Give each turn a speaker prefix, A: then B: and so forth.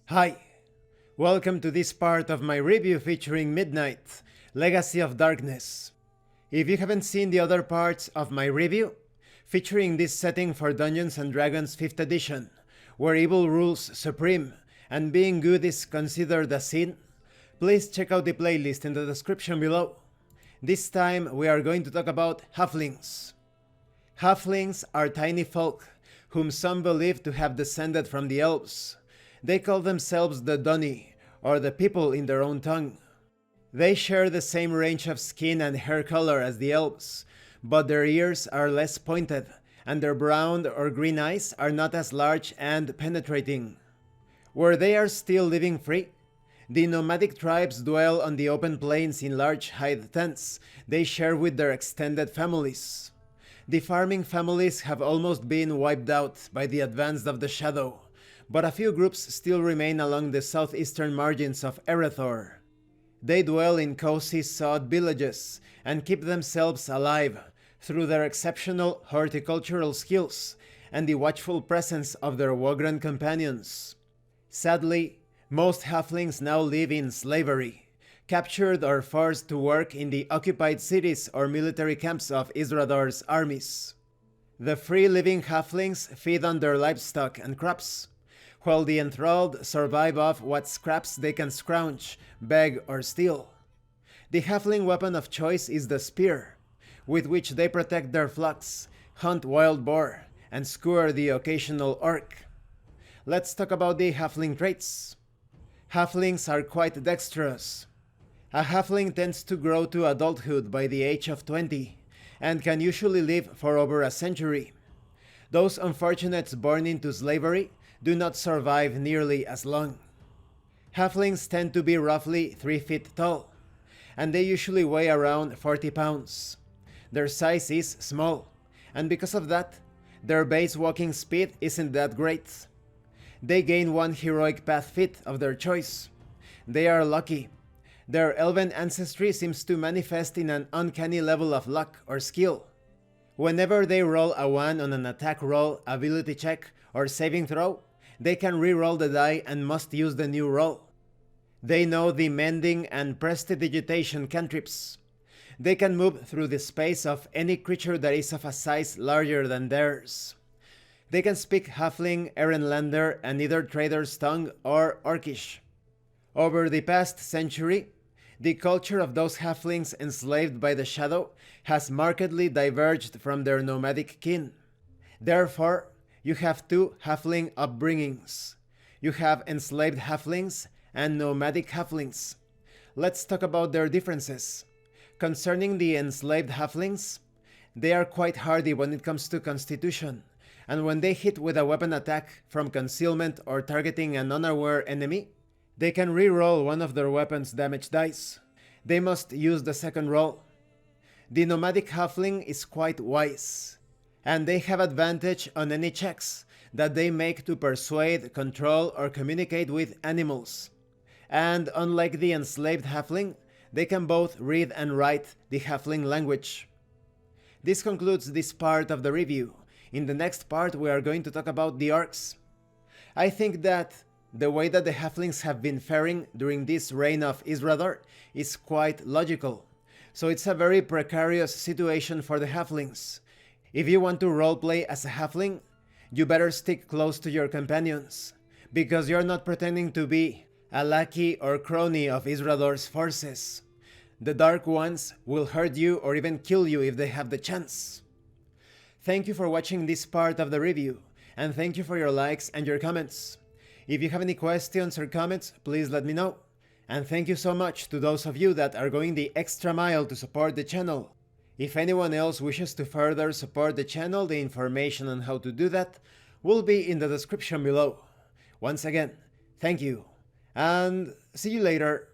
A: Hi, welcome to this part of my review featuring Midnight, Legacy of Darkness. If you haven't seen the other parts of my review, featuring this setting for Dungeons & Dragons 5th edition, where evil rules supreme and being good is considered a sin, please check out the playlist in the description below. This time we are going to talk about Halflings. Halflings are tiny folk, whom some believe to have descended from the elves. They call themselves the Dunny, or the people in their own tongue. They share the same range of skin and hair color as the elves, but their ears are less pointed, and their brown or green eyes are not as large and penetrating. Where they are still living free, the nomadic tribes dwell on the open plains in large hide tents they share with their extended families. The farming families have almost been wiped out by the advance of the Shadow, but a few groups still remain along the southeastern margins of Erethdor. They dwell in cozy sod villages and keep themselves alive through their exceptional horticultural skills and the watchful presence of their Wogran companions. Sadly, most halflings now live in slavery, captured or forced to work in the occupied cities or military camps of Isrador's armies. The free-living halflings feed on their livestock and crops, while the enthralled survive off what scraps they can scrounge, beg, or steal. The halfling weapon of choice is the spear, with which they protect their flocks, hunt wild boar, and skewer the occasional orc. Let's talk about the halfling traits. Halflings are quite dexterous. A halfling tends to grow to adulthood by the age of 20, and can usually live for over a century. Those unfortunates born into slavery do not survive nearly as long. Halflings tend to be roughly 3 feet tall, and they usually weigh around 40 pounds. Their size is small, and because of that, their base walking speed isn't that great. They gain 1 heroic path feat of their choice. They are lucky. Their elven ancestry seems to manifest in an uncanny level of luck or skill. Whenever they roll a 1 on an attack roll, ability check, or saving throw, they can re-roll the die and must use the new roll. They know the mending and prestidigitation cantrips. They can move through the space of any creature that is of a size larger than theirs. They can speak Halfling, Erenlander, and either Trader's Tongue or Orcish. Over the past century, the culture of those halflings enslaved by the Shadow has markedly diverged from their nomadic kin. Therefore, you have 2 halfling upbringings. You have enslaved halflings and nomadic halflings. Let's talk about their differences. Concerning the enslaved halflings, they are quite hardy when it comes to constitution, and when they hit with a weapon attack from concealment or targeting an unaware enemy, they can re-roll one of their weapon's damage dice. They must use the second roll. The nomadic halfling is quite wise, and they have advantage on any checks that they make to persuade, control, or communicate with animals. And unlike the enslaved halfling, they can both read and write the halfling language. This concludes this part of the review. In the next part we are going to talk about the orcs. I think that the way that the halflings have been faring during this reign of Isrador is quite logical. So it's a very precarious situation for the halflings. If you want to roleplay as a halfling, you better stick close to your companions, because you're not pretending to be a lackey or crony of Isrador's forces. The Dark Ones will hurt you or even kill you if they have the chance. Thank you for watching this part of the review, and thank you for your likes and your comments. If you have any questions or comments, please let me know. And thank you so much to those of you that are going the extra mile to support the channel. If anyone else wishes to further support the channel, the information on how to do that will be in the description below. Once again, thank you, and see you later.